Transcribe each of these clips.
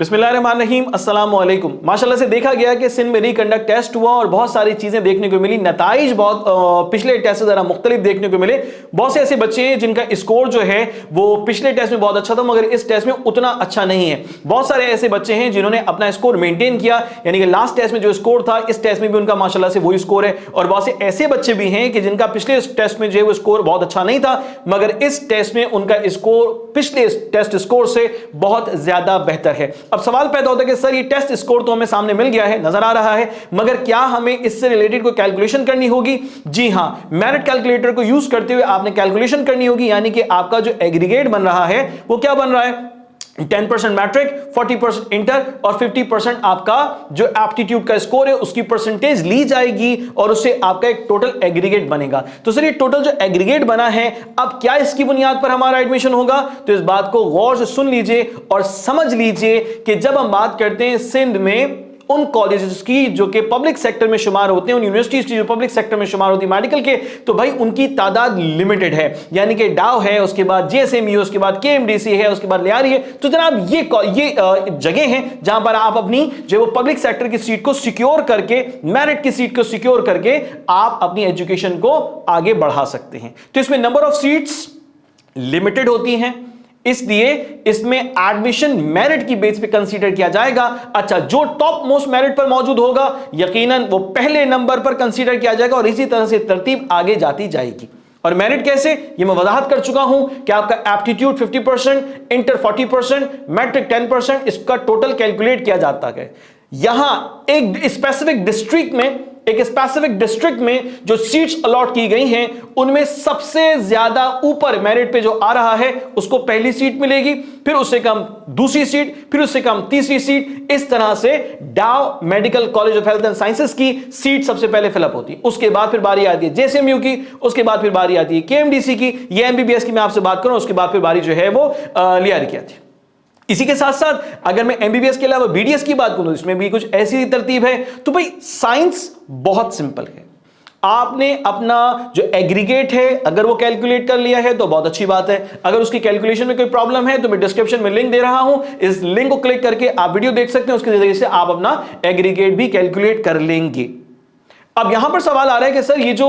बिस्मिल्लाहिर्रहमानिर्रहीम, अस्सलाम वालेकुम। माशाल्लाह से देखा गया कि सिंध में रीकंडक्ट टेस्ट हुआ और बहुत सारी चीजें देखने को मिली। नताइज बहुत पिछले टेस्ट से जरा मुख्तलिफ देखने को मिले। बहुत से ऐसे बच्चे हैं जिनका स्कोर जो है वो पिछले टेस्ट में बहुत अच्छा था मगर इस टेस्ट में उतना अच्छा नहीं है। बहुत सारे ऐसे बच्चे हैं जिन्होंने अपना स्कोर मेंटेन किया, यानी कि लास्ट टेस्ट में जो स्कोर था इस टेस्ट में भी उनका माशाल्लाह से वही स्कोर है। और बहुत से ऐसे बच्चे भी हैं कि जिनका पिछले टेस्ट में जो है वो स्कोर बहुत अच्छा नहीं था मगर इस टेस्ट में उनका स्कोर पिछले टेस्ट स्कोर से बहुत ज्यादा बेहतर है। अब सवाल पैदा होता है कि सर ये टेस्ट स्कोर तो हमें सामने मिल गया है, नजर आ रहा है, मगर क्या हमें इससे रिलेटेड कोई कैलकुलेशन करनी होगी? जी हां, मेरिट कैलकुलेटर को यूज करते हुए आपने कैलकुलेशन करनी होगी, यानी कि आपका जो एग्रीगेट बन रहा है वो क्या बन रहा है? 10% मैट्रिक, 40% इंटर और 50% आपका जो एप्टीट्यूड का स्कोर है उसकी परसेंटेज ली जाएगी और उससे आपका एक टोटल एग्रीगेट बनेगा। तो सर ये टोटल जो एग्रीगेट बना है अब क्या इसकी बुनियाद पर हमारा एडमिशन होगा? तो इस बात को गौर से सुन लीजिए और समझ लीजिए कि जब हम बात करते हैं सिंध में उन कॉलेजेस की जो कि पब्लिक सेक्टर में शुमार होते हैं, उन यूनिवर्सिटीज की जो पब्लिक सेक्टर में शुमार होती है मेडिकल के, तो भाई उनकी तादाद लिमिटेड है। यानी कि डाव है, उसके बाद जेएसएमयू, उसके बाद केएमडीसी है, उसके बाद लियारी है। तो जनाब ये जगह हैं जहां पर आप अपनी जो वो पब्लिक सेक्टर की सीट को सिक्योर करके, मेरिट की सीट को सिक्योर करके आप अपनी एजुकेशन को आगे बढ़ा सकते हैं। तो इसमें नंबर ऑफ सीट्स लिमिटेड होती हैं, इसलिए इसमें एडमिशन मेरिट की बेस पे कंसीडर किया जाएगा। अच्छा, जो टॉप मोस्ट मेरिट पर मौजूद होगा यकीनन वो पहले नंबर पर कंसीडर किया जाएगा और इसी तरह से तरतीब आगे जाती जाएगी। और मेरिट कैसे, ये मैं वजाहत कर चुका हूं कि आपका एप्टीट्यूड 50%, इंटर 40%, मैट्रिक 10%, इसका टोटल कैलकुलेट किया जाता है। यहां एक स्पेसिफिक डिस्ट्रिक्ट में जो सीट्स अलॉट की गई हैं उनमें सबसे ज्यादा ऊपर मेरिट पे जो आ रहा है उसको पहली सीट मिलेगी, फिर उससे कम दूसरी सीट, फिर उससे कम तीसरी सीट। इस तरह से Dow medical college of health and sciences की सीट सबसे पहले फिलअप होती है, उसके बाद फिर बारी आती है जेएसएमयू की, उसके बाद फिर बारी आती है केएमडीसी की, ये एमबीबीएस की मैं आपसे बात करूं, उसके बाद फिर बारी जो है वो लियारी की आती है। इसी के साथ साथ अगर मैं एमबीबीएस के अलावा बीडीएस की बात करूं इसमें भी कुछ ऐसी तरतीब है। तो भाई साइंस बहुत सिंपल है, आपने अपना जो एग्रीगेट है अगर वो कैलकुलेट कर लिया है तो बहुत अच्छी बात है। अगर उसकी कैलकुलेशन में कोई प्रॉब्लम है तो मैं डिस्क्रिप्शन में लिंक दे रहा हूं, इस लिंक को क्लिक करके आप वीडियो देख सकते हैं, उसके जरिए से आप अपना एग्रीगेट भी कैलकुलेट कर लेंगे। अब यहां पर सवाल आ रहा है कि सर ये जो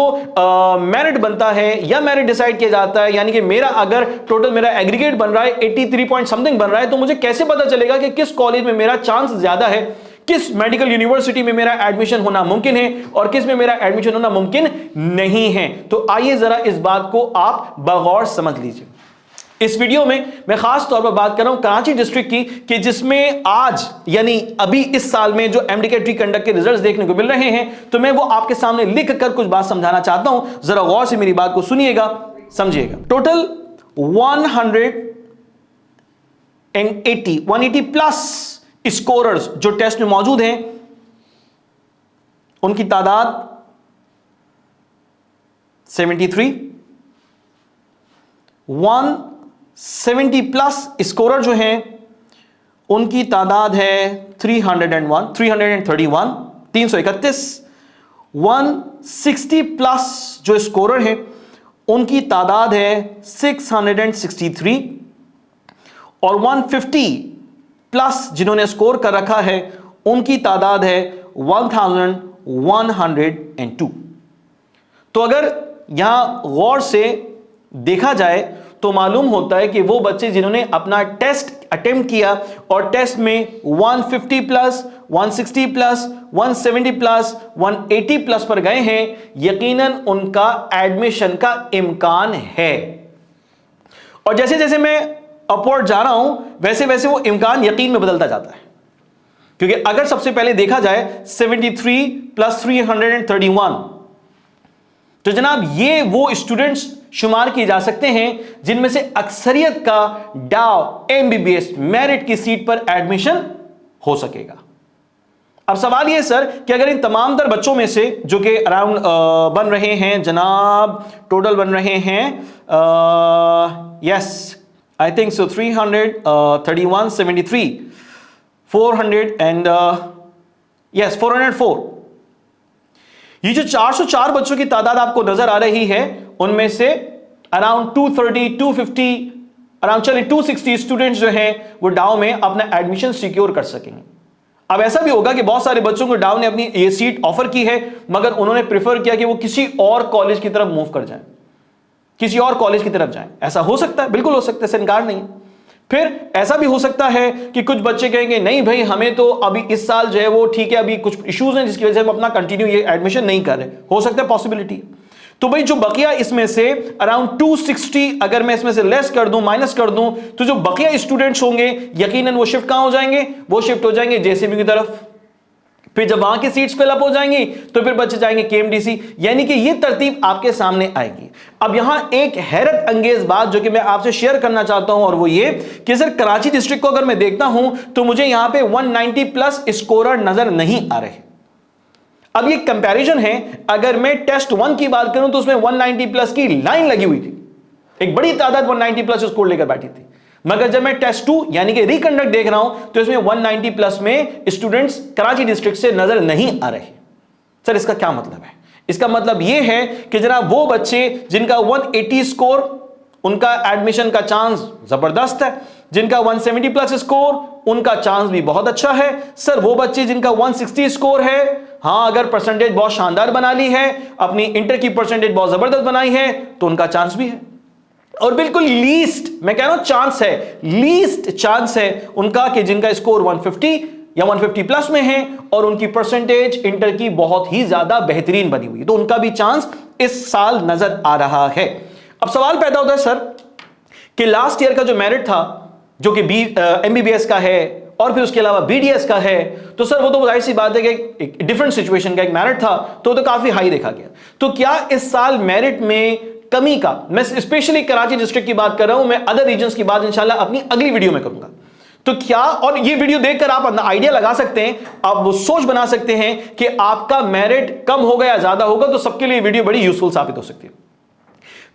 मेरिट बनता है या मेरिट डिसाइड किया जाता है, यानी कि मेरा अगर टोटल मेरा एग्रीगेट बन रहा है 83 पॉइंट समथिंग बन रहा है, तो मुझे कैसे पता चलेगा कि किस कॉलेज में मेरा चांस ज्यादा है, किस मेडिकल यूनिवर्सिटी में मेरा एडमिशन होना मुमकिन है और किस में मेरा एडमिशन होना मुमकिन नहीं है? तो आइए जरा इस बात को आप बगौर समझ लीजिए। इस वीडियो में मैं खास तौर पर बात कर रहा हूं कराची डिस्ट्रिक्ट की, कि जिसमें आज यानी अभी इस साल में जो एमडीकेट रीकंडक्ट के रिजल्ट्स देखने को मिल रहे हैं, तो मैं वो आपके सामने लिख कर कुछ बात समझाना चाहता हूं। जरा गौर से मेरी बात को सुनिएगा, समझिएगा। टोटल 180 प्लस स्कोरर्स जो टेस्ट में मौजूद हैं उनकी तादाद 73। 170 प्लस स्कोरर जो हैं उनकी तादाद है 331। 160 प्लस जो स्कोरर हैं उनकी तादाद है 663 और 150 प्लस जिन्होंने स्कोर कर रखा है उनकी तादाद है 1102। तो अगर यहां गौर से देखा जाए तो मालूम होता है कि वो बच्चे जिन्होंने अपना टेस्ट अटेम्प्ट किया और टेस्ट में 150 प्लस, 160 प्लस, 170 प्लस, 180 प्लस पर गए हैं, यकीनन उनका एडमिशन का इम्कान है। और जैसे जैसे मैं अपवर्ड जा रहा हूं वैसे वैसे वो इम्कान यकीन में बदलता जाता है, क्योंकि अगर सबसे पहले देखा जाए 73 प्लस 331, तो जनाब ये वो स्टूडेंट्स शुमार किए जा सकते हैं जिनमें से अक्सरियत का डाव एमबीबीएस मेरिट की सीट पर एडमिशन हो सकेगा। अब सवाल ये सर कि अगर इन तमाम तर बच्चों में से जो कि अराउंड बन रहे हैं जनाब, टोटल बन रहे हैं yes I think so 331, 73, 400 and yes 404, ये जो 404 बच्चों की तादाद आपको नजर आ रही है उनमें से अराउंड 230, 250 अराउंड चलिए 260 स्टूडेंट्स जो हैं वो डाउ में अपना एडमिशन सिक्योर कर सकेंगे। अब ऐसा भी होगा कि बहुत सारे बच्चों को डाउ ने अपनी ये सीट ऑफर की है, मगर उन्होंने प्रेफर किया कि वो किसी और कॉलेज की तरफ मूव कर जाएं, किसी और कॉलेज की तरफ जाएं। ऐसा हो सकता है, बिल्कुल हो सकता है, इससे इनकार नहीं। फिर ऐसा भी हो सकता है कि कुछ बच्चे कहेंगे नहीं भाई, हमें तो अभी इस साल जो है वो ठीक है, अभी कुछ इश्यूज हैं जिसकी वजह से हम अपना कंटिन्यू ये एडमिशन नहीं कर रहे। हो सकता है, पॉसिबिलिटी। तो भाई जो बकिया इसमें से अराउंड 260 अगर मैं इसमें से लेस कर दूं, माइनस कर दूं, तो जो बकिया स्टूडेंट्स होंगे यकीनन वो शिफ्ट कहां हो जाएंगे? वो शिफ्ट हो जाएंगे जेसीबी की तरफ। फिर जब वहां की सीट्स फिलअप हो जाएंगी तो फिर बच्चे जाएंगे केएमडीसी, यानी कि ये तरतीब आपके सामने आएगी। अब यहां एक हैरत अंगेज बात जो कि मैं आपसे शेयर करना चाहता हूं, और वो ये कि सर कराची डिस्ट्रिक्ट को अगर मैं देखता हूं तो मुझे यहां पे 190 प्लस स्कोरर नजर नहीं आ रहे। अब ये कंपैरिजन है, अगर मैं टेस्ट 1 की बात करूं तो उसमें 190 प्लस की लाइन लगी हुई थी, एक बड़ी तादाद 190 प्लस स्कोर लेकर बैठी थी। मगर जब मैं टेस्ट 2 यानी कि रिकंडक्ट देख रहा हूं तो इसमें 190 प्लस में स्टूडेंट्स कराची डिस्ट्रिक्ट से नजर नहीं आ रहे। सर इसका क्या मतलब है? इसका मतलब यह है कि जनाब वो बच्चे जिनका 180 स्कोर, उनका एडमिशन का चांस जबरदस्त है। जिनका 170 प्लस स्कोर, उनका चांस भी बहुत अच्छा है। सर वो बच्चे जिनका 160 स्कोर है, हां अगर परसेंटेज बहुत शानदार बना ली है, अपनी इंटर की परसेंटेज बहुत जबरदस्त बनाई है, तो उनका चांस भी है। और बिल्कुल लीस्ट, मैं कह रहा हूं चांस है, लीस्ट चांस है उनका कि जिनका स्कोर 150 या 150 प्लस में है और उनकी परसेंटेज इंटर की बहुत ही ज्यादा बेहतरीन बनी हुई है, तो उनका भी चांस इस साल नजर आ रहा है। अब सवाल पैदा होता है सर कि लास्ट ईयर का जो मेरिट था, जो कि एमबीबीएस का है और फिर उसके अलावा बीडीएस का है, तो सर वो तो जाहिर सी बात है कि एक डिफरेंट सिचुएशन का एक मेरिट था, तो काफी हाई देखा गया। तो क्या इस साल मेरिट में कमी का, मैं स्पेशली कराची डिस्ट्रिक्ट की बात कर रहा हूं, मैं अदर रीजन्स की बात इंशाल्लाह अपनी अगली वीडियो में करूंगा, तो क्या, और ये वीडियो देखकर आप अपना आइडिया लगा सकते हैं, आप वो सोच बना सकते हैं कि आपका मेरिट कम होगा या ज्यादा होगा, तो सबके लिए वीडियो बड़ी यूजफुल साबित हो सकती है।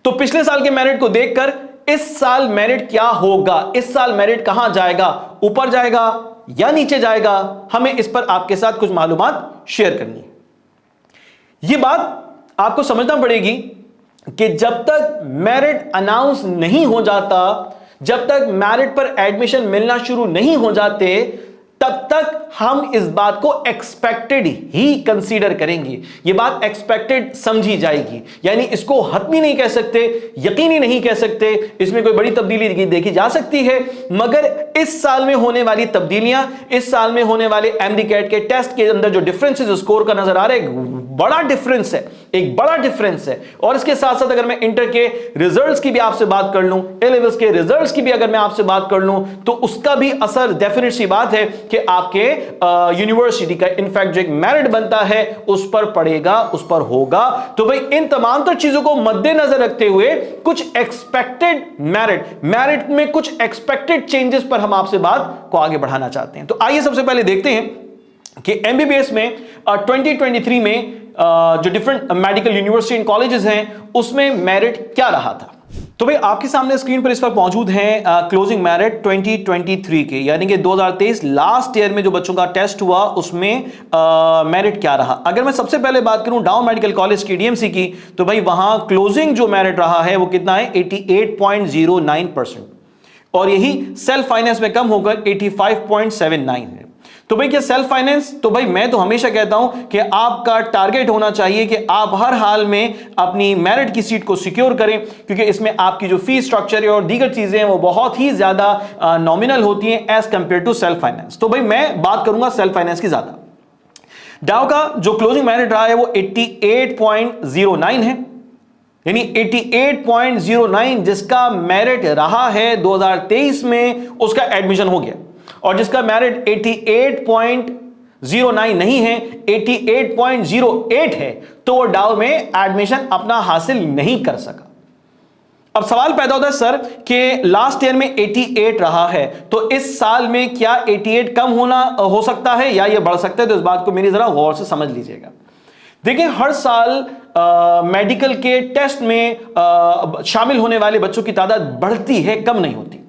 तो पिछले साल के मेरिट को देखकर इस साल मेरिट क्या होगा, इस साल मेरिट कहां जाएगा, ऊपर जाएगा या नीचे जाएगा, हमें इस पर आपके साथ कुछ मालूमात शेयर करनी है। यह बात आपको समझना पड़ेगी कि जब तक मेरिट अनाउंस नहीं हो जाता, जब तक मेरिट पर एडमिशन मिलना शुरू नहीं हो जाते, तब तक हम इस बात को एक्सपेक्टेड ही कंसीडर करेंगे। यह बात एक्सपेक्टेड समझी जाएगी, यानी इसको हतमी नहीं कह सकते, यकीनी नहीं कह सकते, इसमें कोई बड़ी तब्दीली देखी जा सकती है। मगर इस साल में होने वाली तब्दीलियां, इस साल में होने वाले एमडीकैट के टेस्ट के अंदर जो डिफरेंसेस स्कोर का नजर आ रहा है, बड़ा डिफरेंस है, एक बड़ा डिफरेंस है। और इसके साथ साथ अगर मैं इंटर के रिजल्ट्स की भी आपसे बात कर लूं, ए लेवल्स के रिजल्ट्स की भी अगर मैं आपसे बात कर लूं, तो उसका भी असर डेफिनेट सी बात है कि आपके यूनिवर्सिटी का इनफैक्ट जो एक मेरिट बनता है उस पर पड़ेगा, उस पर होगा। तो भाई इन तमाम तर चीजों को मद्देनजर रखते हुए कुछ एक्सपेक्टेड मेरिट में कुछ एक्सपेक्टेड चेंजेस पर हम आपसे बात को आगे बढ़ाना चाहते हैं। तो आइए सबसे पहले देखते हैं कि एमबीबीएस में 2023 में जो different medical university and colleges हैं उसमें मेरिट क्या रहा था। तो भाई आपके सामने स्क्रीन पर इस वक्त मौजूद हैं क्लोजिंग मेरिट 2023 के, यानी कि 2023 लास्ट ईयर में जो बच्चों का टेस्ट हुआ उसमें मेरिट क्या रहा। अगर मैं सबसे पहले बात करूं डाउ मेडिकल कॉलेज की, डीएमसी की, तो भाई वहां क्लोजिंग जो मेरिट रहा है वो कितना है, 88.09%, और यही सेल्फ फाइनेंस में कम होकर 85.79 है। तो भाई क्या सेल्फ फाइनेंस, तो भाई मैं तो हमेशा कहता हूं कि आपका टारगेट होना चाहिए कि आप हर हाल में अपनी मेरिट की सीट को सिक्योर करें, क्योंकि इसमें आपकी जो फीस स्ट्रक्चर है और दीगर चीजें हैं वो बहुत ही ज्यादा नॉमिनल होती हैं as compare to self finance. तो भाई मैं बात करूंगा सेल्फ फाइनेंस की ज्यादा। डाउ का जो क्लोजिंग मेरिट रहा है वो 88.09 है, यानी 88.09 जिसका मेरिट रहा है 2023 में उसका एडमिशन हो गया, और जिसका मेरिट 88.09 नहीं है, 88.08 है, तो वो डाउ में एडमिशन अपना हासिल नहीं कर सका। अब सवाल पैदा होता है सर कि लास्ट ईयर में 88 रहा है, तो इस साल में क्या 88 कम होना हो सकता है या ये बढ़ सकता है? तो इस बात को मेरी जरा गौर से समझ लीजिएगा। देखिए हर साल मेडिकल के टेस्ट में शामिल होने वाले बच्चों की तादाद बढ़ती है, कम नहीं होती,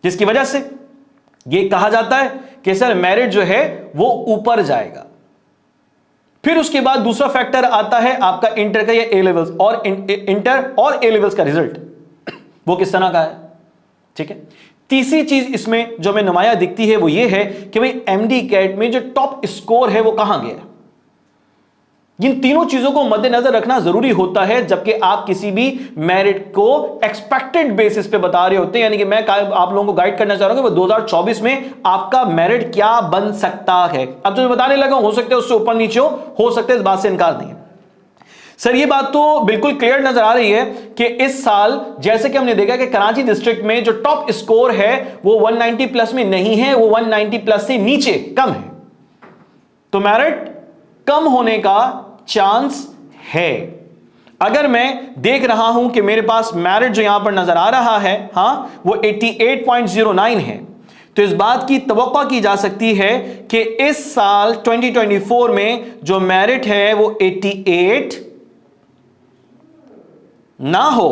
जिसकी वजह से यह कहा जाता है कि सर मेरिट जो है वो ऊपर जाएगा। फिर उसके बाद दूसरा फैक्टर आता है आपका इंटर का या ए लेवल्स, और इंटर और ए लेवल्स का रिजल्ट वो किस तरह का है, ठीक है। तीसरी चीज इसमें जो हमें नुमाया दिखती है वो ये है कि भाई एमडी कैट में जो टॉप स्कोर है वो कहां गया। इन तीनों चीजों को मद्देनजर रखना जरूरी होता है जबकि आप किसी भी मेरिट को एक्सपेक्टेड बेसिस पे बता रहे होते हैं। यानी कि मैं आप लोगों को गाइड करना चाह रहा हूं कि 2024 में आपका मेरिट क्या बन सकता है। अब जो मैं बताने लगा हो सकता है उससे ऊपर नीचे हो सकता है, इस बात से इनकार नहीं है। सर ये बात तो बिल्कुल क्लियर नजर आ रही है कि इस साल जैसे कि हमने देखा कि कराची डिस्ट्रिक्ट में जो टॉप स्कोर है वो 190 प्लस में नहीं है, वो 190 प्लस से नीचे कम है। तो मेरिट कम होने का चांस है। अगर मैं देख रहा हूं कि मेरे पास मेरिट जो यहां पर नजर आ रहा है हां वो 88.09 है, तो इस बात की तवक्को की जा सकती है कि इस साल 2024 में जो मेरिट है वो 88 ना हो।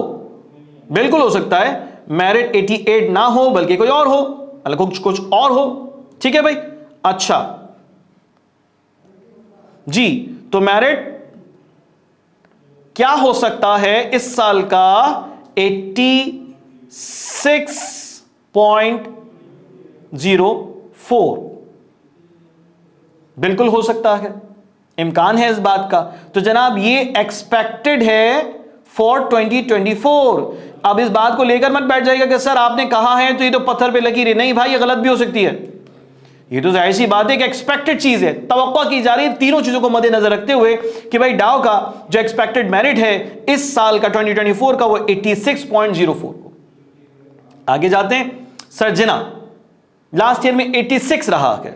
बिल्कुल हो सकता है मेरिट 88 ना हो बल्कि कोई और हो, मतलब कुछ और हो। ठीक है भाई। अच्छा जी, तो मेरिट क्या हो सकता है इस साल का 86.04 बिल्कुल हो सकता है, इम्कान है इस बात का। तो जनाब ये एक्सपेक्टेड है फॉर 2024। अब इस बात को लेकर मत बैठ जाएगा कि सर आपने कहा है तो ये तो पत्थर पे लकीर है। नहीं भाई, ये गलत भी हो सकती है। ये तो जाहिर सी बात है कि एक्सपेक्टेड चीज है, तवक्को की जा रही है तीनों चीजों को मद्देनजर रखते हुए कि भाई डाउ का जो एक्सपेक्टेड मेरिट है इस साल का 2024 का वो 86.04। आगे जाते हैं। सर जिना लास्ट ईयर में 86 रहा है,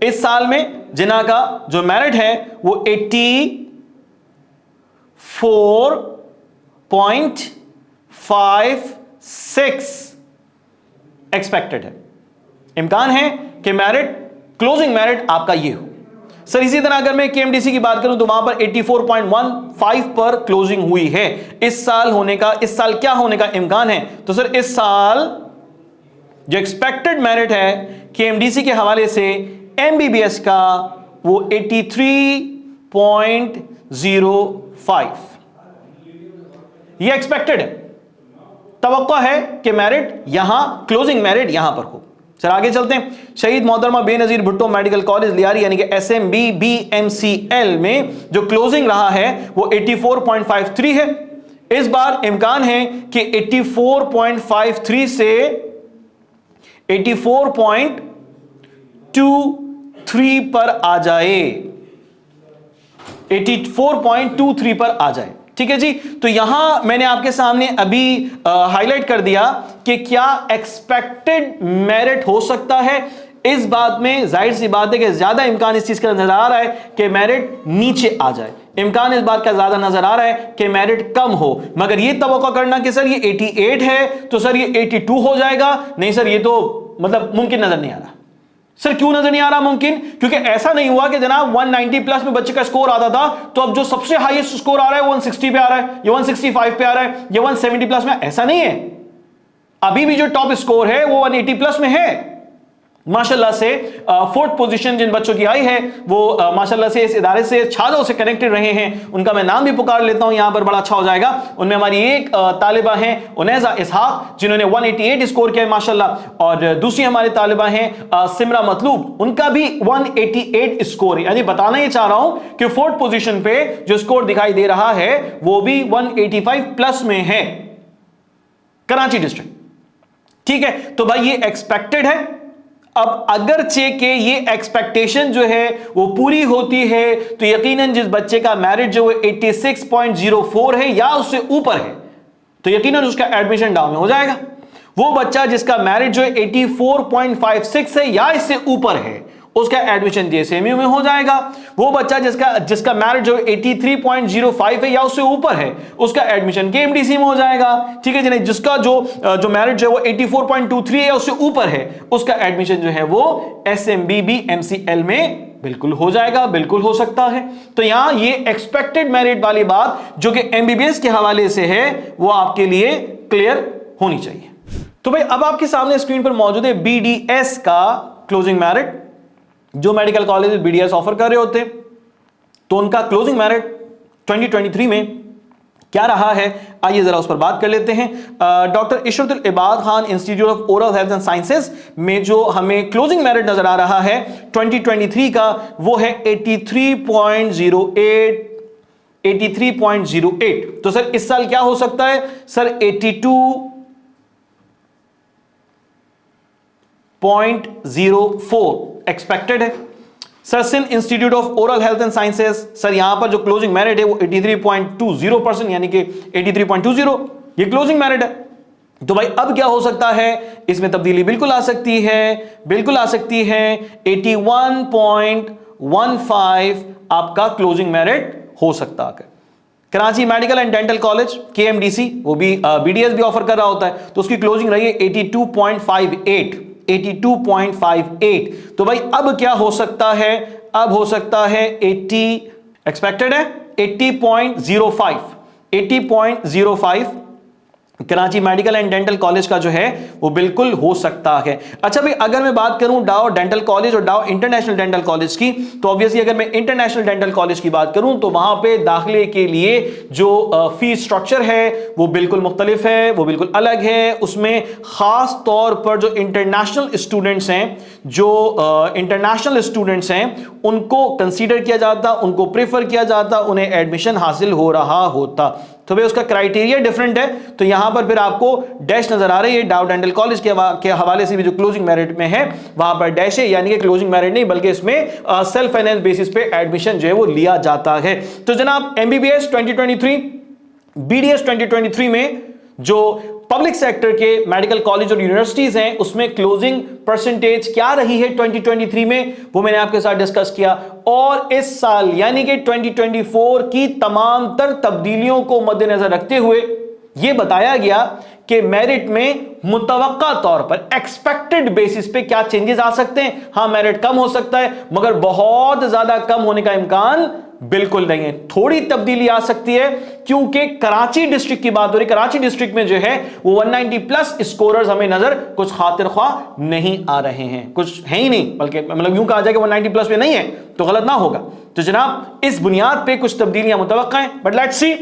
इस साल में जिना का जो मेरिट है वो 84.56 एक्सपेक्टेड है। इम्कान है कि मेरिट क्लोजिंग मेरिट आपका ये हो। सर इसी तरह अगर मैं केएमडीसी की बात करूं तो वहां पर 84.15 पर क्लोजिंग हुई है। इस साल होने का, इस साल क्या होने का इम्कान है? तो सर इस साल जो एक्सपेक्टेड मेरिट है केएमडीसी के हवाले से एमबीबीएस का वो 83.05 ये एक्सपेक्टेड है। तवक्को है कि मेरिट यहां, क्लोजिंग मेरिट यहां पर हो। सर आगे चलते हैं। शहीद मोहतरमा बेनजीर भुट्टो मेडिकल कॉलेज लियारी यानी कि SMBBMCL में जो क्लोजिंग रहा है वो 84.53 है। इस बार इम्कान है कि 84.53 से 84.23 पर आ जाए, 84.23 पर आ जाए। ठीक है जी। तो यहां मैंने आपके सामने अभी हाईलाइट कर दिया कि क्या एक्सपेक्टेड मेरिट हो सकता है। इस बात में जाहिर सी बात है कि ज्यादा इम्कान इस चीज का नजर आ रहा है कि मेरिट नीचे आ जाए। इम्कान इस बात का ज्यादा नजर आ रहा है कि मेरिट कम हो। मगर यह तवक्को करना कि सर ये 88 है तो सर ये 82 हो जाएगा, नहीं सर ये तो मतलब मुमकिन नजर नहीं आ रहा। सर क्यों नजर नहीं आ रहा मुमकिन? क्योंकि ऐसा नहीं हुआ कि जनाब 190 प्लस में बच्चे का स्कोर आता था तो अब जो सबसे हाईएस्ट स्कोर आ रहा है वो 160 पे आ रहा है, ये 165 पे आ रहा है, ये 170 प्लस में। ऐसा नहीं है, अभी भी जो टॉप स्कोर है वो 180 प्लस में है। माशाल्लाह से फोर्थ पोजीशन जिन बच्चों की आई है वो माशाल्लाह से इस इदारे से छालों से कनेक्टेड रहे हैं। उनका मैं नाम भी पुकार लेता हूं यहां पर, बड़ा अच्छा हो जाएगा। उनमें हमारी एक तालिबा हैं उनैजा इसहाक जिन्होंने 188 स्कोर किया है माशाल्लाह, और दूसरी हमारी तालिबा हैं सिमरा मतलूब, उनका भी 188 स्कोर है। यानी बताना ये चाह रहा हूं कि फोर्थ पोजीशन पे जो स्कोर दिखाई दे रहा है वो भी 185 प्लस में है, कराची डिस्ट्रिक्ट। ठीक है, तो भाई ये एक्सपेक्टेड है। अब अगरचे के ये एक्सपेक्टेशन जो है वो पूरी होती है तो यकीनन जिस बच्चे का मेरिट जो है 86.04 है या उससे ऊपर है तो यकीनन उसका एडमिशन डाउन में हो जाएगा। वो बच्चा जिसका मेरिट जो है 84.56 है या इससे ऊपर है उसका एडमिशन जेएसएमयू में हो जाएगा। वो बच्चा जिसका मेरिट जो 83.05 है या उससे ऊपर है उसका एडमिशन केएमडीसी में हो जाएगा। ठीक है जी। नहीं, जिसका जो मेरिट जो है वो 84.23 है या उससे ऊपर है उसका एडमिशन जो है वो SMBBMCL में बिल्कुल हो जाएगा, बिल्कुल हो सकता है। तो यहां ये एक्सपेक्टेड मेरिट वाली बात जो कि एमबीबीएस के हवाले से है वो आपके लिए क्लियर होनी चाहिए। तो भाई अब आपके सामने स्क्रीन पर मौजूद है BDS का क्लोजिंग मेरिट। जो मेडिकल कॉलेज BDS ऑफर कर रहे होते तो उनका क्लोजिंग मेरिट 2023 में क्या रहा है, आइए जरा उस पर बात कर लेते हैं। Doctor Ishratul Ibad Khan institute of oral health and sciences में जो हमें क्लोजिंग मेरिट नजर आ रहा है 2023 का, वो है 83.08। तो सर इस साल क्या हो सकता है सर, 82.04 एक्सपेक्टेड है। Sir Sindh institute of oral health and sciences, sir यहां पर जो क्लोजिंग मेरिट है वो 83.20% यानी कि 83.20 ये क्लोजिंग मेरिट है। तो भाई अब क्या हो सकता है, इसमें तब्दीली बिल्कुल आ सकती है, बिल्कुल आ सकती है। 81.15 आपका क्लोजिंग मेरिट हो सकता है। Karachi medical and dental college KMDC, वो भी BDS भी ऑफर कर रहा होता है, तो उसकी क्लोजिंग रही है 82.58। तो भाई अब क्या हो सकता है, अब हो सकता है 80 एक्सपेक्टेड है 80.05 Karachi medical and dental college का जो है वो बिल्कुल हो सकता है। अच्छा भाई अगर मैं बात करूं डाउ डेंटल कॉलेज और डाउ इंटरनेशनल डेंटल कॉलेज की, तो ऑब्वियसली अगर मैं इंटरनेशनल डेंटल कॉलेज की बात करूं तो वहां पे दाखिले के लिए जो फीस स्ट्रक्चर है वो बिल्कुल मुख्तलिफ है, वो बिल्कुल अलग है। उसमें खास तौर पर जो इंटरनेशनल स्टूडेंट्स हैं, उनको कंसीडर किया जाता, उनको प्रेफर किया जाता, उन्हें एडमिशन हासिल हो रहा होता। तो भाई उसका क्राइटेरिया डिफरेंट है। तो यहां पर फिर आपको डैश नजर आ रही है, डाउ डेंटल कॉलेज के हवाले से भी जो क्लोजिंग मेरिट में है वहां पर डैश है, यानी कि क्लोजिंग मेरिट नहीं बल्कि इसमें सेल्फ फाइनेंस बेसिस पे एडमिशन जो है वो लिया जाता है। तो जनाब MBBS 2023, BDS 2023 में जो पब्लिक सेक्टर के मेडिकल कॉलेज और यूनिवर्सिटीज हैं उसमें क्लोजिंग परसेंटेज क्या रही है 2023 में, वो मैंने आपके साथ डिस्कस किया। और इस साल यानी कि 2024 की तमाम तर तब्दीलियों को मद्देनजर रखते हुए यह बताया गया कि मेरिट में मुतवक्का तौर पर एक्सपेक्टेड बेसिस पे क्या चेंजेस आ सकते हैं। हां मेरिट कम हो सकता है मगर बहुत ज्यादा कम होने का इम्कान बिल्कुल नहीं है, थोड़ी तब्दीली आ सकती है क्योंकि कराची डिस्ट्रिक्ट की बात हो रही। कराची डिस्ट्रिक्ट में जो है वो 190 प्लस स्कोरर्स हमें नजर कुछ खातिर ख्वाह नहीं आ रहे हैं, कुछ है ही नहीं, बल्कि मतलब यूं कहा जाए कि 190 प्लस पे नहीं है तो गलत ना होगा। तो जनाब इस बुनियाद पे कुछ तब्दीलियां मुतवक्का हैं, बट लेट्स सी,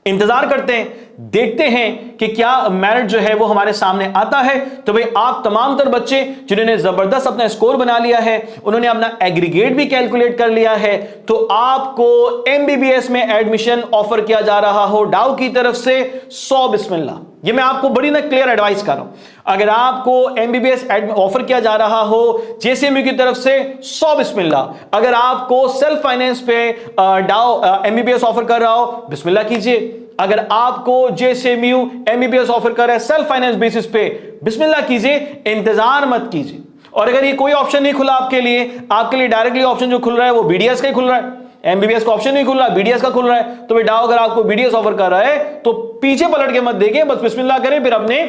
इंतजार करते हैं, देखते हैं कि क्या मेरिट जो है वो हमारे सामने आता है। तो भाई आप तमाम तर बच्चे जिन्होंने जबरदस्त अपना स्कोर बना लिया है, उन्होंने अपना एग्रीगेट भी कैलकुलेट कर लिया है, तो आपको MBBS में एडमिशन ऑफर किया जा रहा हो डाउ की तरफ से, 100 बिस्मिल्लाह। ये मैं आपको बड़ी ना क्लियर एडवाइस कर रहा हूं, अगर आपको MBBS ऑफर किया जा रहा हो JCMU की तरफ से, 100 बिस्मिल्लाह। अगर आपको सेल्फ फाइनेंस पे डाउ MBBS ऑफर कर रहा हो, बिस्मिल्लाह कीजिए। अगर आपको JCMU MBBS ऑफर कर रहा है सेल्फ फाइनेंस बेसिस पे, बिस्मिल्लाह कीजिए, इंतजार मत कीजिए। और अगर ये कोई ऑप्शन नहीं खुला आपके लिए डायरेक्टली ऑप्शन जो खुल रहा है वो BDS का ही खुल रहा है, MBBS का ऑप्शन नहीं खुल रहा, BDS का खुल रहा है, तो डाउ अगर आपको BDS ऑफर कर रहा है तो पीछे पलट के मत देखिए, बस बिस्मिल्लाह करें, फिर अपने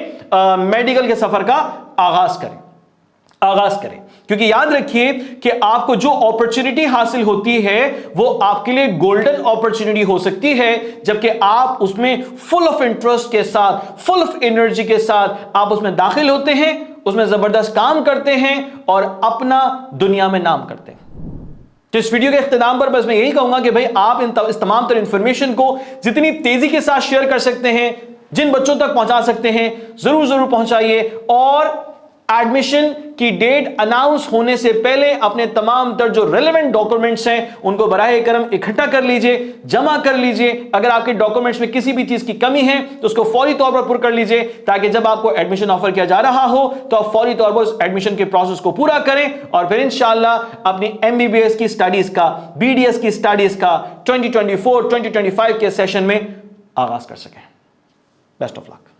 मेडिकल के सफर का आगाज करें। क्योंकि याद रखिए कि आपको जो अपॉर्चुनिटी हासिल होती है वो आपके लिए गोल्डन अपॉर्चुनिटी हो सकती है, जबकि आप उसमें फुल ऑफ इंटरेस्ट के साथ, फुल ऑफ एनर्जी के साथ आप उसमें दाखिल होते हैं, उसमें जबरदस्त काम करते हैं और अपना दुनिया में नाम करते हैं। तो इस वीडियो के इख्तिताम पर बस मैं यही कहूंगा कि भाई आप इस तमाम तर इंफॉर्मेशन को जितनी तेजी के साथ शेयर कर सकते हैं, जिन बच्चों तक पहुंचा सकते हैं, जरूर पहुंचाइए। और एडमिशन की डेट अनाउंस होने से पहले अपने तमाम तर जो रेलेवेंट डॉक्यूमेंट्स हैं उनको बराए करम इकट्ठा कर लीजिए, जमा कर लीजिए। अगर आपके डॉक्यूमेंट्स में किसी भी चीज की कमी है तो उसको फौरी तौर पर पूरा कर लीजिए, ताकि जब आपको एडमिशन ऑफर किया जा रहा हो तो आप फौरी तौर पर उस एडमिशन के प्रोसेस को पूरा करें और फिर इंशाल्लाह अपनी MBBS की स्टडीज का, BDS की स्टडीज का 2024-2025 के सेशन में आगाज कर सकें। Best of luck.